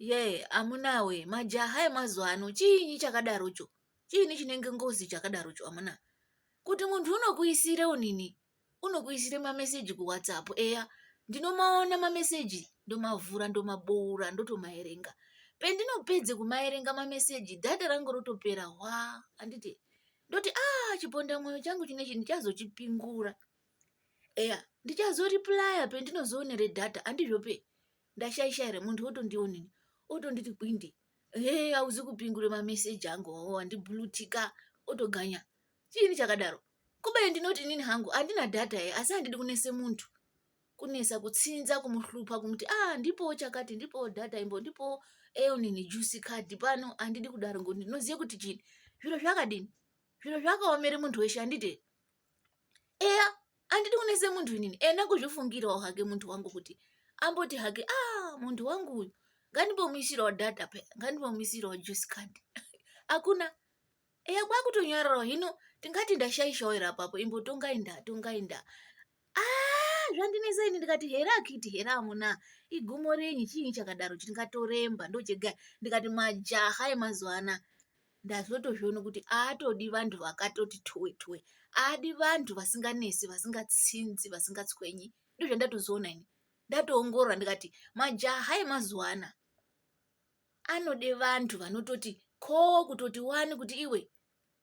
Ye amunawe majaha emazuwa ano chiinyi chakadarocho, chiinyi chinenge ngozi chakadarocho amuna, kuti muntu unokuisire unini, unokuisire mameseji kuwhatsapp. Eya ndinomaona mameseji ndomavhura ndomaboora ndotomaerenga. Pendinopedze kumaerenga mameseji dhata rangu rotopera handiti ndoti chiponda mwoyo changu chinechi ndichazochipingura. Eya ndichazoriplya pendinozoonere dhata handizvope ndashaisha here, muntu wotondionini otonditi kwindi, hauzi kupingure mameseji angu wandibhulutika otoganya. Chiini chakadaro? Kube ndinoti nini hangu handina dhata asi handidi kunese muntu, kunesa kutsinza kumuhlupa kumuti ndipo chakati, ndipo dhata imbo, ndipo nini juice card pano, handidi kudaro ngoti ndinoziye kuti chini zviro zvakadini, zviro zvakaomere muntu weshe handiti. Eya handidi kunese muntu inini, nakuzvifungirawo hake muntu wangu kuti amboti hake muntu wangu uyu ngandimbomuisirawo dhata pe, ngandimbomuisirawo juice card hakuna. Eya kwakutonyorerawo, hino tingati ndashaishawo ere apapo, imbo tongainda zvandinesa ini ndikati here akiti, here amuna igumo renyi chiinyi chakadaro tingatoremba ndochega. Ndikati majaha emazuwa ana ndazotozviona kuti aatodi vantu vakatoti tuwe, aadi vantu vasinganesi, vasingatsinzi, vasingatswenyi. Ndozvandatozoona ini, ndatoongorora ndikati majaha emazuwa ana anode vantu vanototi kutoti wani kuti iwe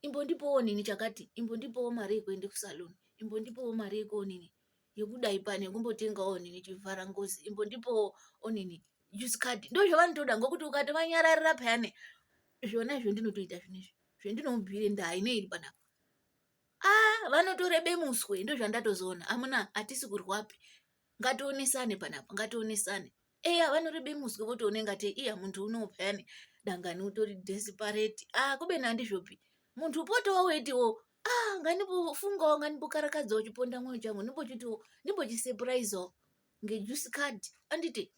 imbondipowo nini chakati, imbondipowo mari yekuende kusaloni, imbondipowo mari yekonini yekudai pane yekumbotengawo nini chivhara ngozi, imbondipowo onini juice card. Ndozvavanitoda, ngokuti ukati vanyararira payane zvona izvo ndinotoita zvinezvi zvendinomubhire ndaa ineiri panapa, vanotorebe muswe. Ndozvandatozoona amuna hatisi kurwapi, ngationesane panapa, ngationesane. Eya vanorebe muswe votoone ngatei muntu unowu payani dangani utori desperate. Kubeni handizvopi, muntu upotawo weitiwo ngandimbofungawo, ngandimbokarakadzawo chiponda mwoyo changu, ndimbochisepuraizawo ngejuice card handiti.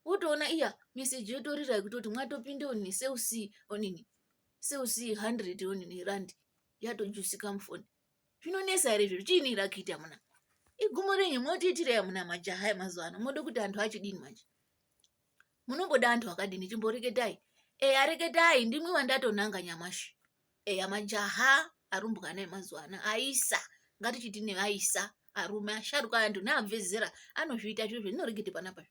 Wotoona meseji yotorira yekutoti mwatopinde onini seusi 100 onini randi yatojusika mufoni. Zvinonesa here zviro, chiini rakiti amuna, igumo renyu motiitirei amuna majaha emazuwa ano, mode kuti antu achidini manje, munomboda antu akadini, chimboreketai. Reketai, ndimwi wandatonanga nyamashi. Majaha arumbwana emazuwa ano, aisa, ngatichiti neaisa, arume asharuka, antu neabve zera anozviita zviro zvendinorekete panapa.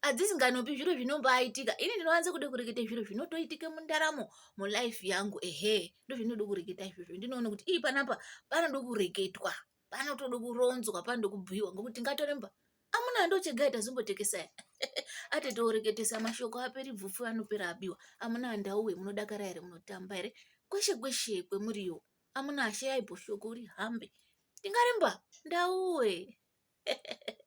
Adzisinganopi zviro zvinombaitika. Ini ndinowanze kude kurekete zviro zvinotoitike mundaramo, mulaifi yangu. Ndozvinode kureketa izvozvo. Ndinoone kuti panapa panode kureketwa, panotode kuronzwa, panode kubhuyiwa, ngokuti ngatoremba amuna ndochega itazombotekesa ati toreketesa mashoko aperi bvupfu anopera abiwa. Amuna ndauwe, munodakara here, munotamba here kweshe kwemuriyo, amuna ashayaipo shoko rihambe, tingaremba ndauwe